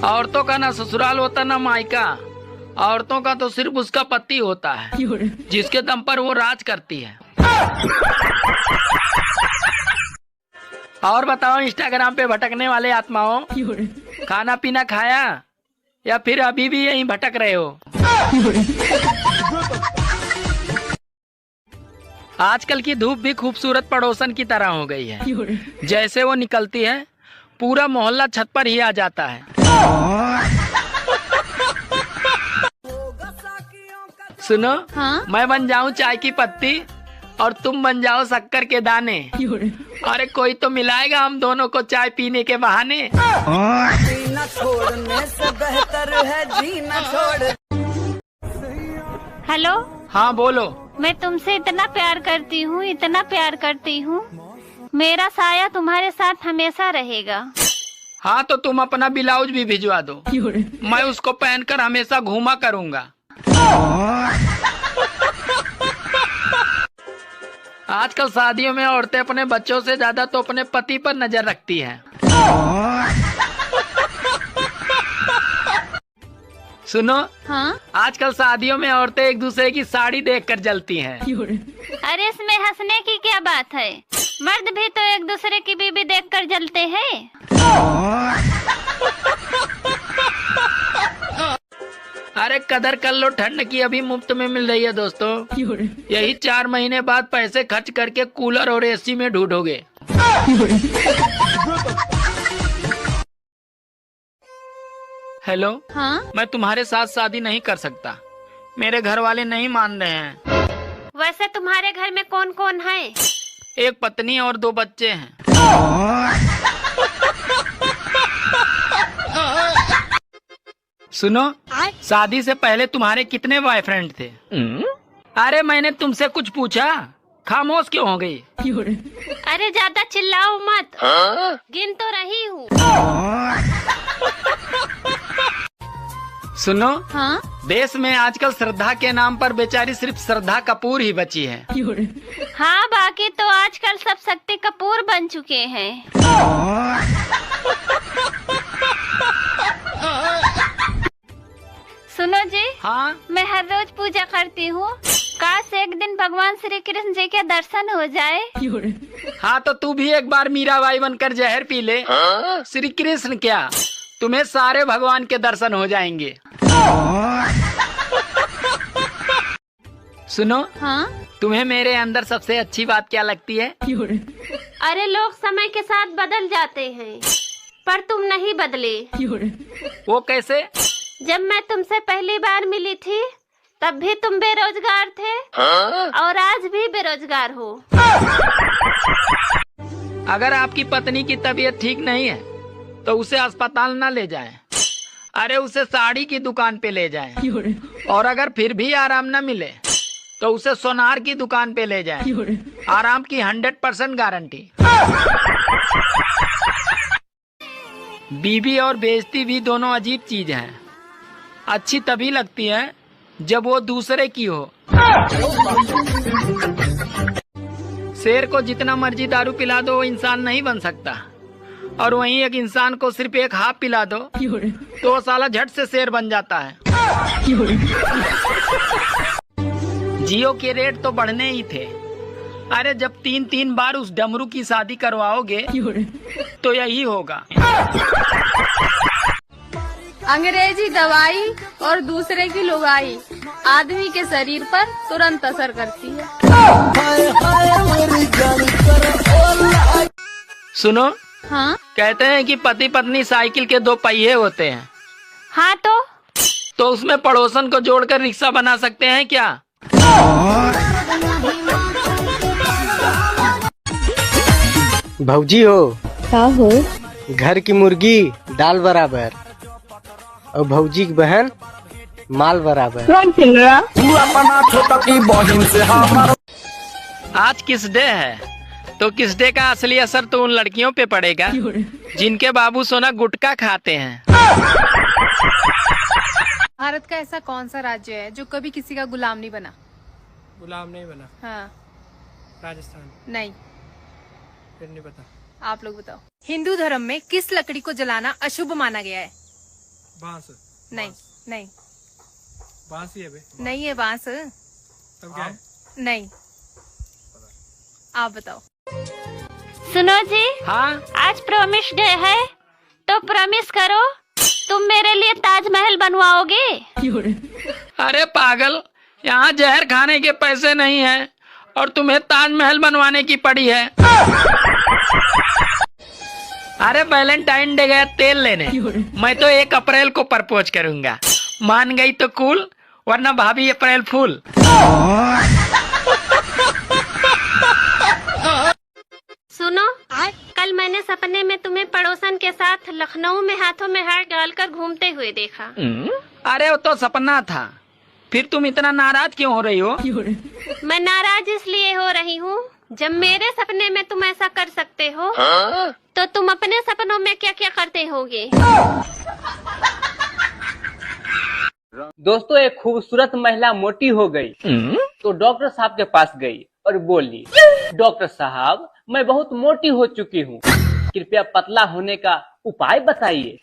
औरतों का ना ससुराल होता ना मायका। औरतों का तो सिर्फ उसका पति होता है, जिसके दम पर वो राज करती है। और बताओ इंस्टाग्राम पे भटकने वाले आत्माओं, खाना पीना खाया या फिर अभी भी यहीं भटक रहे हो? आजकल की धूप भी खूबसूरत पड़ोसन की तरह हो गई है। जैसे वो निकलती है पूरा मोहल्ला छत पर ही आ जाता है। सुनो, हाँ? मैं बन जाऊं चाय की पत्ती और तुम बन जाओ शक्कर के दाने। अरे कोई तो मिलाएगा हम दोनों को चाय पीने के बहाने। जीना छोड़ने से बेहतर है जीना छोड़। हेलो, हाँ बोलो। मैं तुमसे इतना प्यार करती हूँ, इतना प्यार करती हूँ। मेरा साया तुम्हारे साथ हमेशा रहेगा। हाँ तो तुम अपना ब्लाउज भी भिजवा दो, मैं उसको पहनकर हमेशा घूमा करूँगा। आजकल शादियों में औरतें अपने बच्चों से ज्यादा तो अपने पति पर नजर रखती हैं। सुनो, हाँ? आजकल शादियों में औरतें एक दूसरे की साड़ी देखकर जलती हैं। अरे इसमें हंसने की क्या बात है? मर्द भी तो एक दूसरे की बीबी देखकर जलते हैं। अरे कदर कर लो, ठंड की अभी मुफ्त में मिल रही है दोस्तों। यही 4 महीने बाद पैसे खर्च करके कूलर और एसी में ढूंढोगे। हेलो, हाँ? मैं तुम्हारे साथ शादी नहीं कर सकता, मेरे घर वाले नहीं मान रहे हैं। वैसे तुम्हारे घर में कौन कौन है? एक पत्नी और 2 बच्चे हैं। सुनो, शादी से पहले तुम्हारे कितने बॉयफ्रेंड थे? अरे मैंने तुमसे कुछ पूछा, खामोश क्यों हो गई? अरे ज्यादा चिल्लाओ मत, गिन तो रही हूँ। सुनो, हाँ? देश में आजकल श्रद्धा के नाम पर बेचारी सिर्फ श्रद्धा कपूर ही बची है। हाँ, बाकी तो आजकल सब शक्ति कपूर बन चुके हैं। सुनो जी, हाँ? मैं हर रोज पूजा करती हूँ। काश एक दिन भगवान श्री कृष्ण जी के दर्शन हो जाए। हाँ तो तू भी एक बार मीराबाई बनकर जहर पी ले। श्री कृष्ण क्या, तुम्हें सारे भगवान के दर्शन हो जाएंगे। सुनो, हाँ? तुम्हें मेरे अंदर सबसे अच्छी बात क्या लगती है? अरे लोग समय के साथ बदल जाते हैं, पर तुम नहीं बदले। वो कैसे? जब मैं तुमसे पहली बार मिली थी तब भी तुम बेरोजगार थे, और आज भी बेरोजगार हो। अगर आपकी पत्नी की तबीयत ठीक नहीं है तो उसे अस्पताल न ले जाएं। अरे उसे साड़ी की दुकान पे ले जाएं। और अगर फिर भी आराम न मिले तो उसे सोनार की दुकान पे ले जाएं। आराम की 100% गारंटी। बीवी और बेइज्जती भी दोनों अजीब चीज हैं। अच्छी तभी लगती है जब वो दूसरे की हो। शेर को जितना मर्जी दारू पिला दो वो इंसान नहीं बन सकता, और वहीं एक इंसान को सिर्फ एक हाफ पिला दो तो वो साला झट से शेर बन जाता है। जियो के रेट तो बढ़ने ही थे। अरे जब 3 बार उस डमरू की शादी करवाओगे तो यही होगा। अंग्रेजी दवाई और दूसरे की लुगाई आदमी के शरीर पर तुरंत असर करती है। सुनो, हाँ? कहते हैं कि पति पत्नी साइकिल के 2 पहिए होते हैं। हाँ तो उसमें पड़ोसन को जोड़कर रिक्शा बना सकते हैं क्या? भौजी हो, का हो? घर की मुर्गी दाल बराबर और भौजी की बहन माल बराबर। आज किस डे है? तो किस डे का असली असर तो उन लड़कियों पे पड़ेगा जिनके बाबू सोना गुटखा खाते हैं। भारत का ऐसा कौन सा राज्य है जो कभी किसी का गुलाम नहीं बना? गुलाम नहीं बना? हाँ। राजस्थान? नहीं। फिर नहीं पता। आप लोग बताओ। हिंदू धर्म में किस लकड़ी को जलाना अशुभ माना गया है? बांस। नहीं नहीं बांस ही है बे। नहीं है बांस। तब क्या है? नहीं, आप बताओ। सुनो जी, हाँ आज प्रॉमिस डे है तो प्रॉमिस करो तुम मेरे लिए ताजमहल बनवाओगे। अरे पागल, यहाँ जहर खाने के पैसे नहीं है और तुम्हें ताजमहल बनवाने की पड़ी है। अरे वैलेंटाइन डे गया तेल लेने, मैं तो 1 अप्रैल को प्रपोज करूंगा। मान गई तो कूल, वरना भाभी अप्रैल फूल। सुनो, कल मैंने सपने में तुम्हें पड़ोसन के साथ लखनऊ में हाथों में हाथ डालकर घूमते हुए देखा। अरे वो तो सपना था, फिर तुम इतना नाराज क्यों हो रही हो? मैं नाराज इसलिए हो रही हूँ, जब मेरे सपने में तुम ऐसा कर सकते हो तो तुम अपने सपनों में क्या क्या करते होगे। दोस्तों, एक खूबसूरत महिला मोटी हो गई तो डॉक्टर साहब के पास गई और बोली, डॉक्टर साहब मैं बहुत मोटी हो चुकी हूँ, कृपया पतला होने का उपाय बताइए।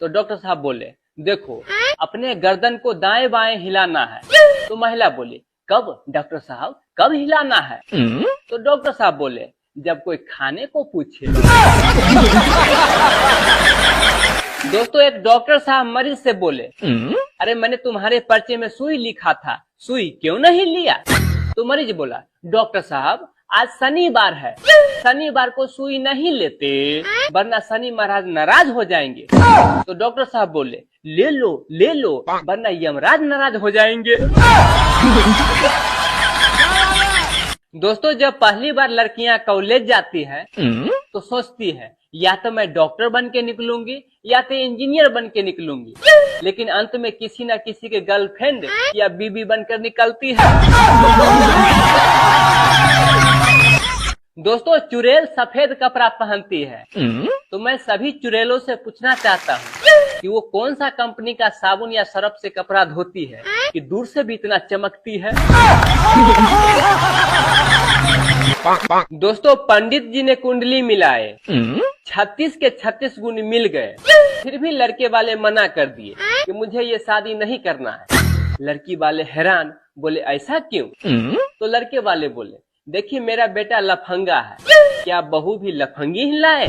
तो डॉक्टर साहब बोले, देखो अपने गर्दन को दाएं बाएं हिलाना है। तो महिला बोली, कब डॉक्टर साहब, कब हिलाना है? तो डॉक्टर साहब बोले, जब कोई खाने को पूछे। दोस्तों, एक डॉक्टर साहब मरीज से बोले, अरे मैंने तुम्हारे पर्चे में सुई लिखा था, सुई क्यों नहीं लिया? तो मरीज बोला, डॉक्टर साहब आज शनिवार है, शनिवार को सुई नहीं लेते वरना शनि महाराज नाराज हो जाएंगे। तो डॉक्टर साहब बोले, ले लो वरना यमराज नाराज हो जाएंगे। दोस्तों, जब पहली बार लड़कियां कॉलेज जाती है तो सोचती है या तो मैं डॉक्टर बन के निकलूंगी या तो इंजीनियर बन के निकलूंगी, लेकिन अंत में किसी न किसी के गर्लफ्रेंड या बीबी बनकर निकलती है। दोस्तों, चुड़ैल सफेद कपड़ा पहनती है, तो मैं सभी चुड़ैलों से पूछना चाहता हूँ कि वो कौन सा कंपनी का साबुन या सरफ से कपड़ा धोती है कि दूर से भी इतना चमकती है। दोस्तों, पंडित जी ने कुंडली मिलाए, 36 के 36 गुण मिल गए, फिर भी लड़के वाले मना कर दिए कि मुझे ये शादी नहीं करना है। लड़की वाले हैरान, बोले ऐसा क्यों? तो लड़के वाले बोले, देखिए मेरा बेटा लफंगा है, क्या बहू भी लफंगी ही लाए?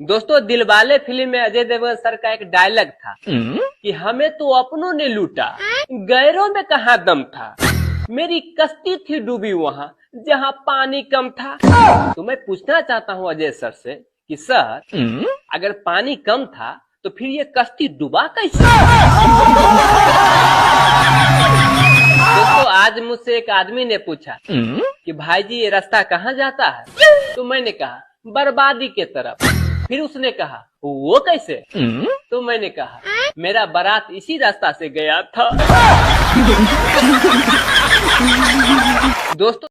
दोस्तों, दिलवाले फिल्म में अजय देवगन सर का एक डायलॉग था कि हमें तो अपनों ने लूटा, गैरों में कहाँ दम था, मेरी कश्ती थी डूबी वहाँ जहाँ पानी कम था। तो मैं पूछना चाहता हूँ अजय सर से कि सर अगर पानी कम था तो फिर ये कश्ती डूबा कैसे? दोस्तों, आज मुझसे एक आदमी ने पूछा कि भाई जी ये रास्ता कहाँ जाता है? तो मैंने कहा बर्बादी के तरफ। फिर उसने कहा वो कैसे? तो मैंने कहा मेरा बारात इसी रास्ता से गया था। दोस्तों